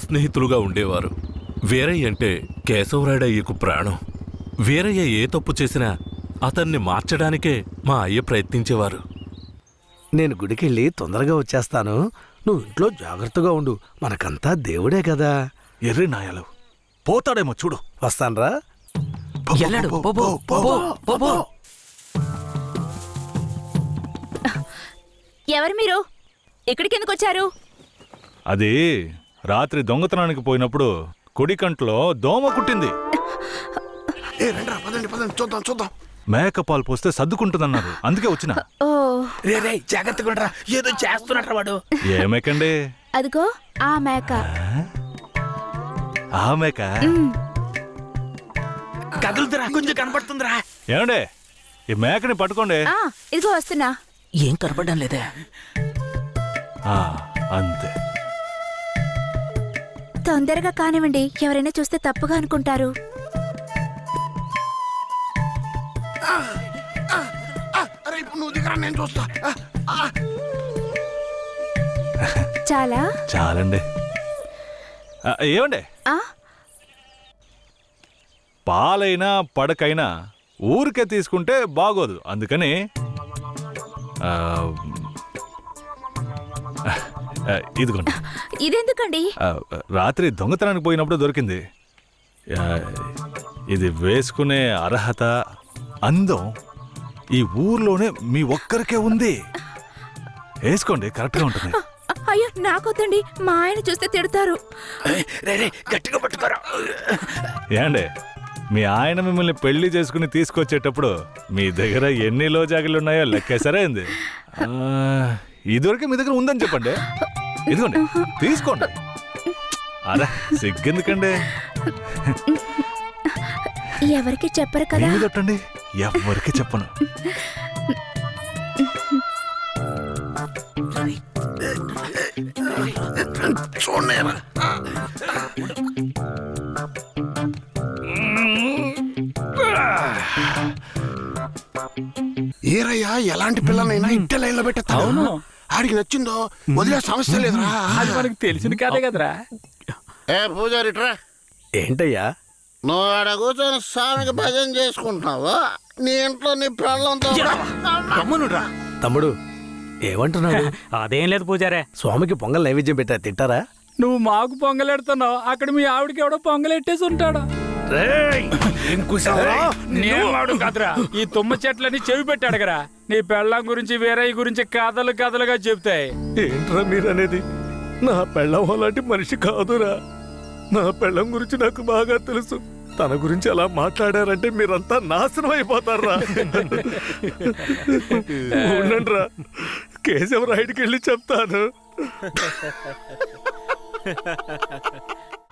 స్నేహితులుగా ఉండేవారు. వీరయ్య అంటే కేశవరాయుడయ్యకు ప్రాణం. వీరయ్య ఏ తప్పు చేసినా అతన్ని మార్చడానికే మా అయ్య ప్రయత్నించేవారు. నేను గుడికెళ్ళి తొందరగా వచ్చేస్తాను. నువ్వు ఇంట్లో జాగ్రత్తగా ఉండు. మనకంతా దేవుడే కదా. ఎర్రి నాయాలు పోతాడేమో చూడు. వస్తాన్రా. ఎవరు మీరు? ఎక్కడికి ఎందుకు వచ్చారు? అది రాత్రి దొంగతనానికి పోయినప్పుడు కుడి కంట్లో దోమ కుట్టింది. చూద్దాం. మేకపాలు పోస్తే సర్దుకుంటుందన్నారు, అందుకే వచ్చిన. రే జాగ్రత్తగా ఉండరా, ఏదో చేస్తున్నట్రా వాడు. ఏ మేకండి? అదిగో ఆ మేక. ఆ మేక కదులుతురా, కొంచెం కనపడుతుందిరా. ఏమండే, ఈ మేకని పట్టుకోండి. ఇదిగో వస్తున్నా. ఏం కనపడడం లేదే. అంతే. తొందరగా కానివ్వండి, ఎవరైనా చూస్తే తప్పుగా అనుకుంటారు. నేను చూస్తా. చాలా చాలండి. ఏమండే, పాలైనా పడకైనా ఊరికే తీసుకుంటే బాగోదు. అందుకని ఇదిగోండి. ఇదెందుకండి? రాత్రి దొంగతనానికి పోయినప్పుడు దొరికింది. ఇది వేసుకునే అర్హత, అందం ఈ ఊర్లోనే మీ ఒక్కరికే ఉంది. వేసుకోండి, కరెక్ట్గా ఉంటుంది. అయ్యో నాకొద్దండి, మా ఆయన చూస్తే తిడతారు. గట్టిగా పట్టుకోరా. ఏండే, మీ ఆయన మిమ్మల్ని పెళ్లి చేసుకుని తీసుకొచ్చేటప్పుడు మీ దగ్గర ఎన్ని లోజాగులున్నాయో లెక్కేసరే ఉంది. ఇదివరకే మీ దగ్గర ఉందని చెప్పండి. ఇదిగోండి, తీసుకోండి. అరే సిగ్గెందుకండి? ఎవరికి చెప్పరు కదా. కొట్టండి, ఎవరికి చెప్పను. ఏరయ్యా, ఎలాంటి పిల్లనైనా ఇంటి లైన్లో పెట్టేస్తాను. ఆడికి నచ్చిందో వదిలే సమస్య లేదురా. అది మనకు తెలిసింది కాదే కదరా. ఏ పూజారిట్రా, ఏంటయ్యా? నువ్వు ఆడ కూర్చొని స్వామికి భజన చేసుకుంటున్నావు. నీ ఇంట్లో నీ పిల్లలతో తమ్ముడు ఏమంటున్నాడు? అదేం లేదు పూజారే. స్వామికి పొంగల్ నైవేద్యం పెట్టా, తింటారా? నువ్వు మాకు పొంగలెడుతున్నావు, అక్కడ మీ ఆవిడకి ఎవడో పొంగలెట్టేసి ఉంటాడు. నేను వాడు కదరా, ఈ తుమ్మ చెట్లని చెవి పెట్టాడు కదా. నీ పెళ్ళం గురించి వీరయ్య గురించి కథలు కథలుగా చెప్తాయి. ఏంట్రా మీరనేది? నా పెళ్ళం అలాంటి మనిషి కాదురా. నా పెళ్ళం గురించి నాకు బాగా తెలుసు. తన గురించి అలా మాట్లాడారంటే మీరంతా నాశనం అయిపోతారా. ఉండండిరా, కేశవరాయుడికి వెళ్ళి చెప్తాను.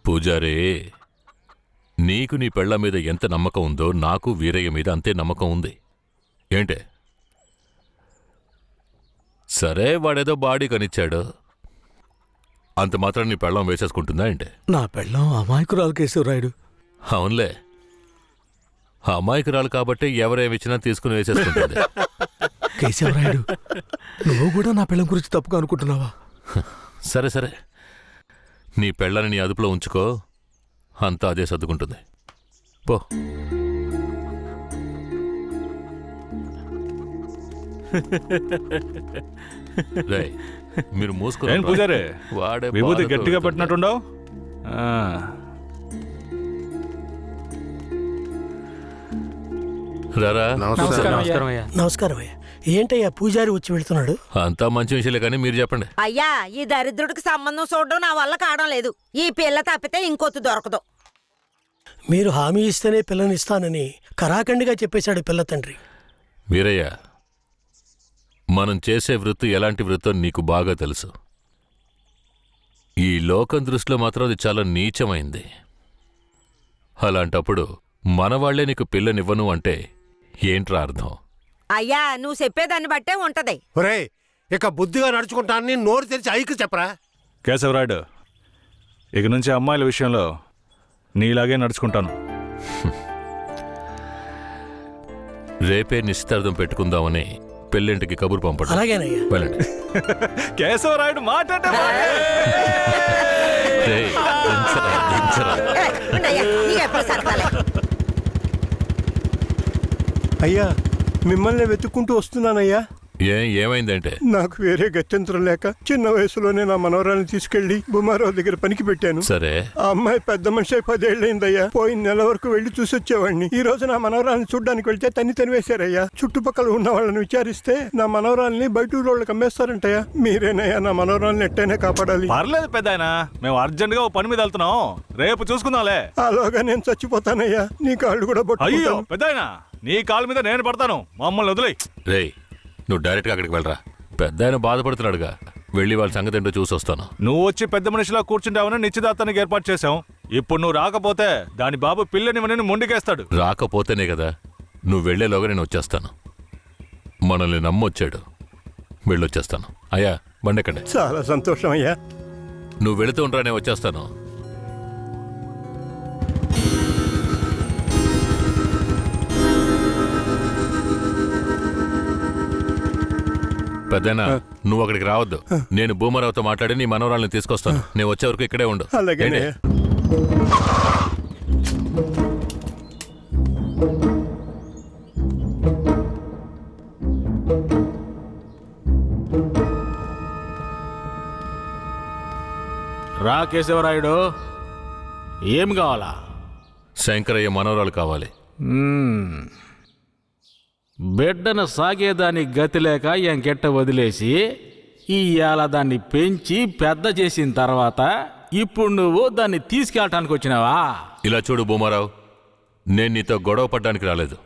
పూజారే, నీకు నీ పెళ్ల మీద ఎంత నమ్మకం ఉందో నాకు వీరయ్య మీద అంతే నమ్మకం ఉంది. ఏంటే? సరే, వాడేదో బాడీ కనిచ్చాడు, అంత మాత్రం నీ పెళ్ళం వేసేసుకుంటుందా ఏంటే? నా పెళ్ళం అమాయకురాలు కేశవరాయుడు. అవునులే, అమాయకురాలు కాబట్టి ఎవరేమిచ్చినా తీసుకుని వేసేసుకుంటుంది. కేశవరాయుడు, నువ్వు కూడా నా పెళ్ళం గురించి తప్పుగా అనుకుంటున్నావా? సరే సరే, నీ పెళ్ళని నీ అదుపులో ఉంచుకో, అంతా అదే సర్దుకుంటుంది. పో. రేయ్, మీరు మూసుకుని పూజారే, వాడే విభూతి గట్టిగా పెట్టినట్టుండవు. రారా. నమస్కారం అయ్యా. ఏంటయ్యా పూజారి వచ్చి వెళ్తున్నాడు? అంతా మంచి విషయాలే, కానీ మీరు చెప్పండి. అయ్యా, ఈ దరిద్రుడికి సంబంధం చూడడం నా వల్ల కావడం లేదు. ఈ పిల్ల తప్పితే ఇంకొత్తు దొరకదు. మీరు హామీ ఇస్తేనే పిల్లని ఇస్తానని కరాఖండిగా చెప్పేశాడు పిల్ల తండ్రి. వీరయ్య, మనం చేసే వృత్తి ఎలాంటి వృత్తో నీకు బాగా తెలుసు. ఈ లోకం దృష్టిలో మాత్రం అది చాలా నీచమైంది. అలాంటప్పుడు మనవాళ్లే నీకు పిల్లనివ్వను అంటే ఏంట్రా అర్థం? అయ్యా, నువ్వు చెప్పేదాన్ని బట్టే ఉంటది. ఒరే, ఇక బుద్ధిగా నడుచుకుంటానని నోరు తెరిచి ఐకి చెప్పరా. కేశవరాయుడు, ఇక నుంచి అమ్మాయిల విషయంలో నీలాగే నడుచుకుంటాను. రేపే నిశ్చితార్థం పెట్టుకుందామని పెళ్ళింటికి కబురు పంపండి. అలాగేనయ్యా. వెళ్ళండి. కేశవరాయుడు మాట్లాడే రేయ్, దించరా, దించరా. ఉండయ్యా, నీకెప్పుడు సరదాలే. అయ్యా మిమ్మల్ని వెతుక్కుంటూ వస్తున్నానయ్యా. ఏమైందంటే నాకు వేరే గత్యంతరం లేక చిన్న వయసులోనే నా మనవరాన్ని తీసుకెళ్లి బుమారావు దగ్గర పనికి పెట్టాను. సరే, ఆ అమ్మాయి పెద్ద మనిషి 10 ఏళ్ళైందయ్యా. పోయిన నెల వరకు వెళ్లి చూసొచ్చేవాడిని. ఈ రోజు నా మనవరాన్ని చూడ్డానికి వెళ్తే తనివేశారయ్యా. చుట్టుపక్కల ఉన్న వాళ్ళని విచారిస్తే నా మనవరాల్ని బయట ఊళ్ళకి అమ్మేస్తారంటయ్యా. మీరేనయ్యా నా మనవరాల్ని ఎట్టైనా కాపాడాలి. పర్లేదు పెద్దాయన, మేము అర్జెంట్ గా ఓ పని మీద వెళ్తున్నాం, రేపు చూసుకుందాంలే. అలాగా నేను చచ్చిపోతానయ్యా. నీ కాళ్ళు కూడా అయ్యో పట్టుకుంటాను. పెద్దాయన, నీ కాళ్ళ మీద నేను పడతాను, మమ్మల్ని వదిలేయ్. రేయ్, నువ్వు డైరెక్ట్గా అక్కడికి వెళ్ళరా. పెద్ద ఆయన బాధపడుతున్నాడుగా, వెళ్ళి వాళ్ళ సంగతి ఏంటో చూసి వస్తాను. నువ్వు వచ్చి పెద్ద మనిషిలా కూర్చుంటావని నిశ్చితార్థానికి ఏర్పాటు చేశాం. ఇప్పుడు నువ్వు రాకపోతే దాని బాబు పిల్లని ముందుకేస్తాడు. రాకపోతేనే కదా. నువ్వు వెళ్లేలోగా నేను వచ్చేస్తాను. మనల్ని నమ్మొచ్చాడు, వెళ్ళొచ్చేస్తాను. అయ్యా, బండెక్కండి. చాలా సంతోషం అయ్యా. నువ్వు వెళుతూ ఉండరా, నేను వచ్చేస్తాను. పెద్దనా, నువ్వు అక్కడికి రావద్దు. నేను భూమరావుతో మాట్లాడి నీ మనవరాల్ని తీసుకొస్తాను. నేను వచ్చే వరకు ఇక్కడే ఉండు. అలాగేనే. ఏంటి? రా కేశవరాయుడు, ఏం కావాలా? శంకరయ్య మనవరాలు కావాలి. బిడ్డను సాగేదానికి గతి లేక ఎంకెట్ట వదిలేసి ఇవాళ దాన్ని పెంచి పెద్ద చేసిన తర్వాత ఇప్పుడు నువ్వు దాన్ని తీసుకెళ్ళటానికి వచ్చినావా? ఇలా చూడు భూమారావు, నేను నీతో గొడవ పడ్డానికి రాలేదు.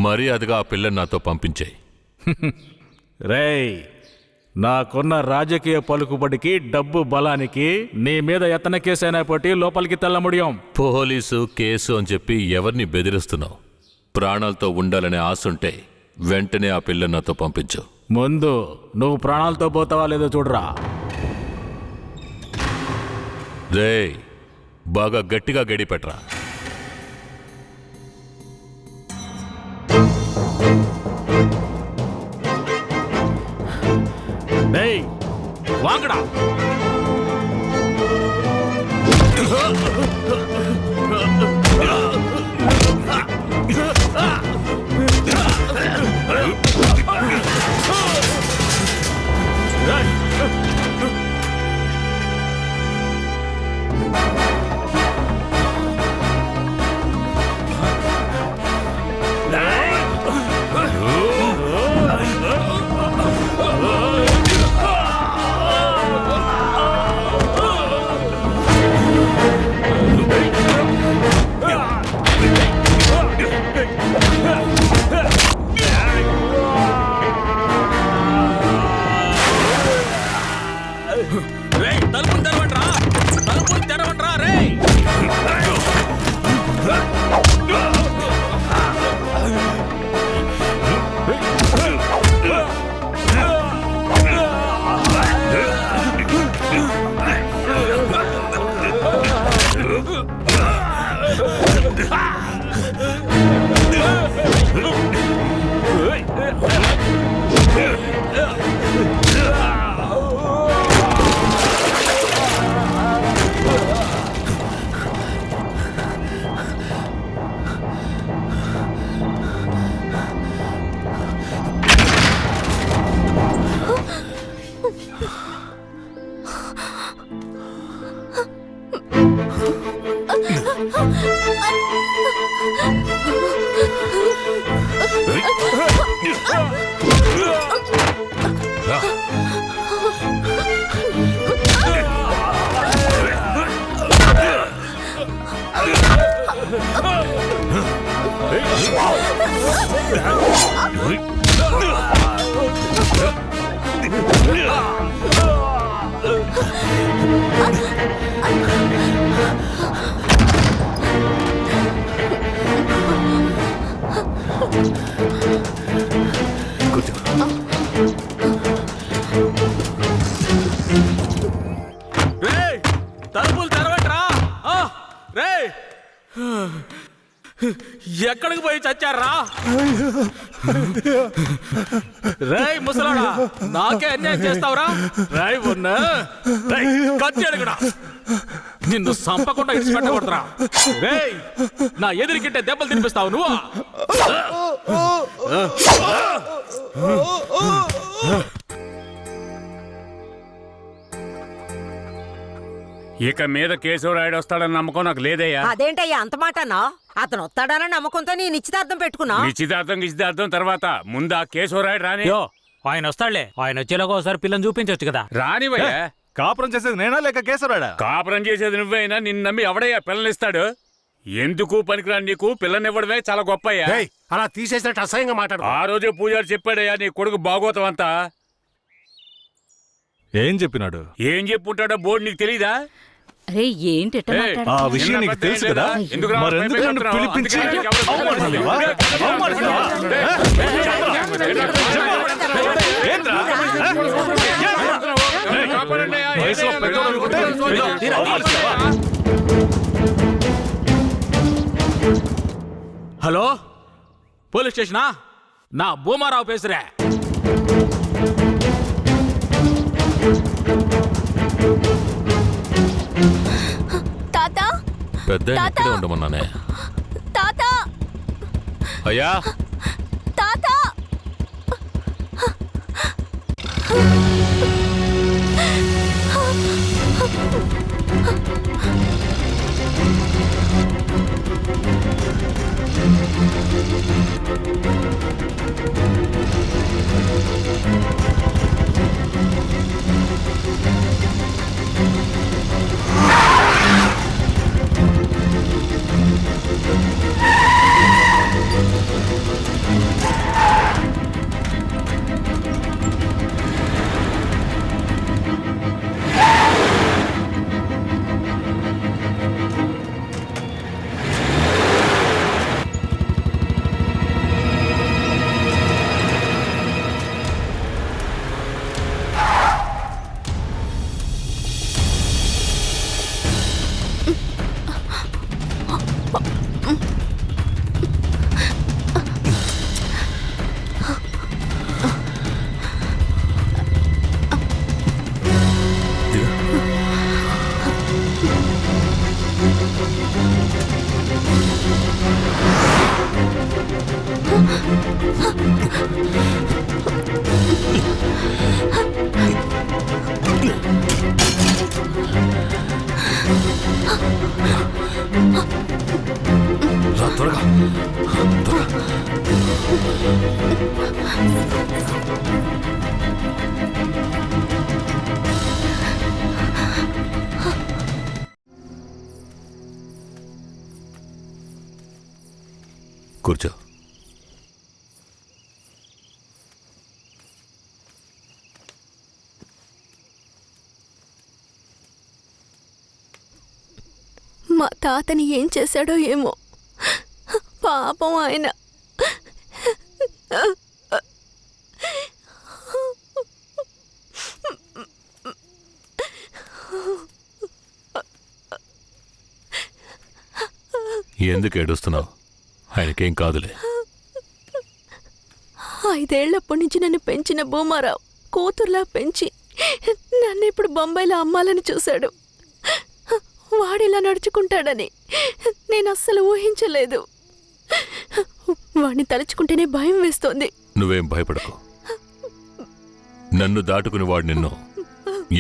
మర్యాదగా ఆ పిల్లని నాతో పంపించేయి. రేయ్, నాకున్న రాజకీయ పలుకుబడికి డబ్బు బలానికి నీ మీద ఎత్తన కేసైనా పట్టి లోపలికి తెల్లముడియం. పోలీసు కేసు అని చెప్పి ఎవరిని బెదిరిస్తున్నావు? ప్రాణాలతో ఉండాలనే ఆశుంటే వెంటనే ఆ పిల్లని నాతో పంపించు. ముందు నువ్వు ప్రాణాలతో పోతావా లేదో చూడరా. రేయ్, బాగా గట్టిగా గడిపెట్రా. డేయ్, వాంగడా. ఎక్కడికి పోయి చచ్చారా? రేయ్ ముసలాడా, నాకే అన్యాయం చేస్తావురా? రాయ్ ఉన్నా కత్తి అడుగుడా, నిన్ను సంపకుండా ఇచ్చి పెట్టకూడదురా. రేయ్, నా ఎదురుకిట్టే దెబ్బలు తినిపిస్తావు నువ్వు. ఇక మీద కేశవరాయుడు వస్తాడని నమ్మకం నాకు లేదయ్యా. అదేంటయ్యా అంత మాటనా? అతను వస్తాడన్న నమ్మకంతో నీ నిశ్చితార్థం పెట్టుకున్నా. నిశ్చితార్థం తర్వాత ముందు ఆ కేశవరాయుడు రాని. ఆయన వస్తాడులే. ఆయన వచ్చేలాగా ఒకసారి పిల్లని చూపించవచ్చు కదా. రానివయ్యా. కాపురం చేసేది నేనా లేక కేశవరాడా? కాపురం చేసేది నువ్వైనా నిన్ను నమ్మి ఎవడయ్యా పిల్లనిస్తాడు? ఎందుకు పనికిరాని నీకు పిల్లనివ్వడమే చాలా గొప్పయ్యా. అలా తీసేసినట్టు అసహ్యంగా మాట్లాడు. ఆ రోజే పూజారి చెప్పాడయ్యా నీ కొడుకు భాగవతం అంతా. ఏం చెప్పినాడు? ఏం చెప్పుంటాడో బోర్డు నీకు తెలీదా? అరే ఏంటి ఆ విషయం నీకు తెలుసు కదా, మరెందుకు నన్ను పిలిపించి అవమానిస్తావా? ఏంట్రా? వయసులో పెద్దోడు అనుకుంటే ఇలా అవమానిస్తావా? Hello, police స్టేషనా? నా భూమారావు పేసురే. తాత పెద్ద ఇక్కడే ఉండమన్నానే. తాత అయ్యా, తాత త్వరగా కూర్చో. మా తాతని ఏం చేశాడో ఏమో, పాపం ఆయన. ఎందుకు ఏడుస్తున్నావు? ఆయనకేం కాదులే. 5 ఏళ్లప్పటి నుంచి నన్ను పెంచిన భూమారావు కూతుర్లా పెంచి నన్ను ఇప్పుడు బొంబాయిలో అమ్మాలని చూశాడు. వాడిలా నడుచుకుంటాడని నేను అస్సలు ఊహించలేదు. వాడిని తలుచుకుంటేనే భయం వేస్తోంది. నువ్వేం భయపడకు. నన్ను దాటుకుని వాడు నిన్ను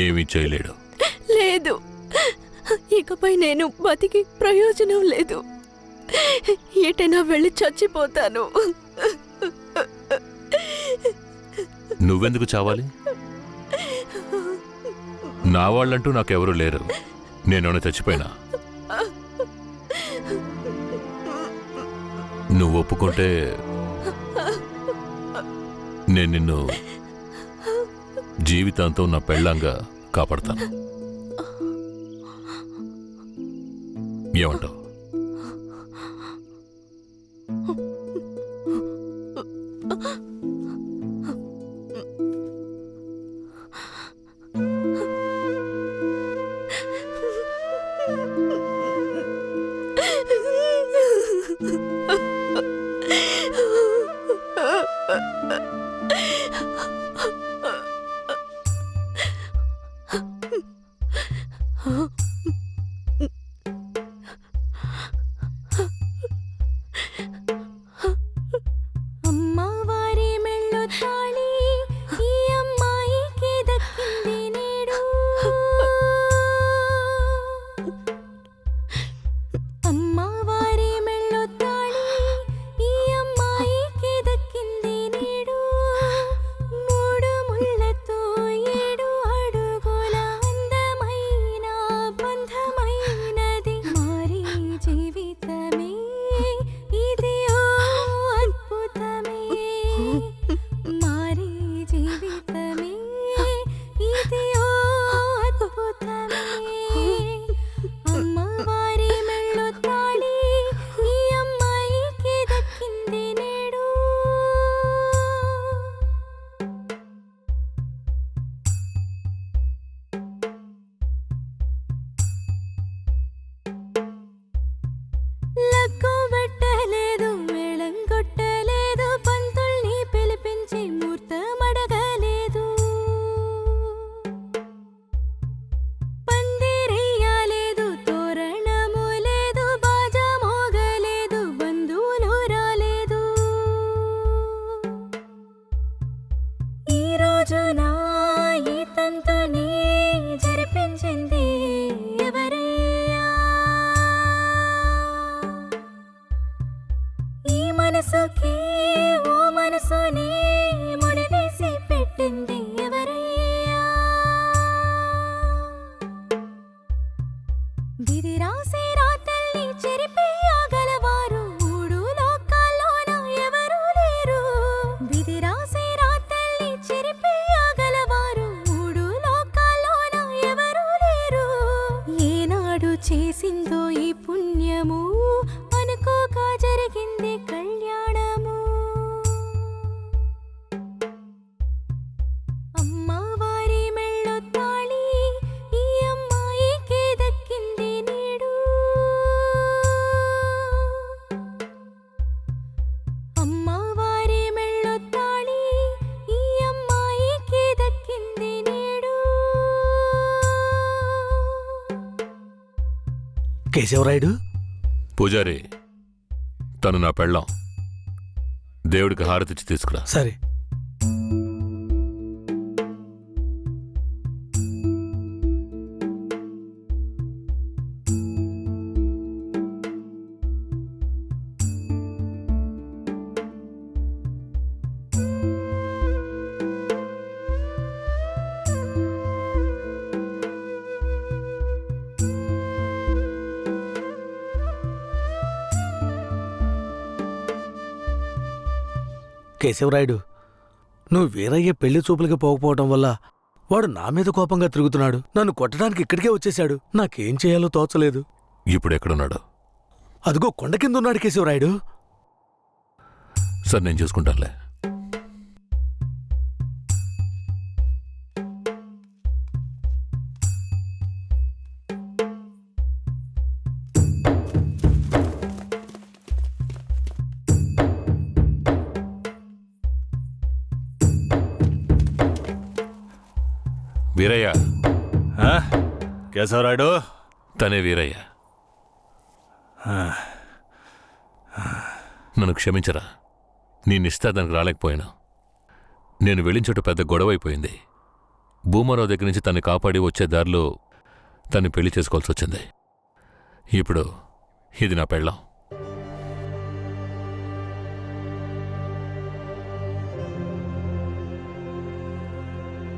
ఏమీ చేయలేడు. లేదు, ఇకపై నేను బతికి ప్రయోజనం లేదు. ఏటైనా వెళ్ళి చచ్చిపోతాను. నువ్వెందుకు చావాలి? నా వాళ్ళంటూ నాకెవరూ లేరు. నేను చచ్చిపోయినా నువ్వు ఒప్పుకుంటే నేను నిన్ను జీవితాంతం నా పెళ్ళంగా కాపాడతాను. ఏమంటావు? అమ్మవారి మెళ్ళో తాళి ఈ అమ్మాయికి దక్కింది నేడు. అమ్మవారి మెళ్ళో తాళి ఈ అమ్మాయికి దక్కింది నేడు. 3 ముళ్ళతో 7 అడుగుల అందమైన బంధమైనది మారి జీవితమే ఇది ఓ అద్భుతమే. మారి జీవితమే ఇది ఓ అద్భుతమే. అమ్మవారి మెళ్ళో తాళి ఈ అమ్మాయికి దక్కింది నేడు. లక్కు పెట్టలేదు, మేళం కొట్టలేదు, పంతుల్ని పిలిపించి ముహూర్తమడగలేదు. పందిరెయ్యలేదు, తోరణము లేదు, బాజా మోగలేదు, బంధువులు రాలేదు. ఈ రోజున ఈ తంతుని జరిపించింది ఎవరయ్యా? ఈ మనసుకి ఓ మనసుని ముడివేసి పెట్టింది ఎవరయ్యా? విధి రాసి రాతల్ని చెరిపేయగలవారు 3 లోకాల్లోన ఎవరూ లేరు. విధి రాసి రాతల్ని చెరిపేయగలవారు 3 లోకాల్లోన ఎవరూ లేరు. ఏనాడు చేసిందో ఈ పుణ్యము అనుకోగా జరిగింది కళ్యాణము. అమ్మవారి మెళ్ళో తాళి ఈ అమ్మాయికి దక్కింది నేడు. అమ్మవారి మెళ్ళో తాళి ఈ అమ్మాయికి దక్కింది నేడు. కేశవరాయుడు, పూజారి, తను నా పెళ్ళాం. దేవుడికి హారతిచ్చి తీసుకురా. సరే. కేశవరాయుడు, నువ్వు వీరయ్య పెళ్లి చూపులకి పోకపోవటం వల్ల వాడు నా మీద కోపంగా తిరుగుతున్నాడు. నన్ను కొట్టడానికి ఇక్కడికే వచ్చేశాడు. నాకేం చేయాలో తోచలేదు. ఇప్పుడు ఎక్కడున్నాడు? అదిగో కొండ కింద ఉన్నాడు కేశవరాయుడు. సార్, నేను చూసుకుంటానులే. వీరయ్య. కేశవరాయుడు. తనే వీరయ్య. నన్ను క్షమించరా. నీ నిశ్చితార్థానికి రాలేకపోయినా. నేను వెళ్ళిన చోట పెద్ద గొడవైపోయింది. భూమారావు దగ్గర నుంచి తన్ని కాపాడి వచ్చే దారిలో తన్ని పెళ్లి చేసుకోవాల్సి వచ్చింది. ఇప్పుడు ఇది నా పెళ్ళాం.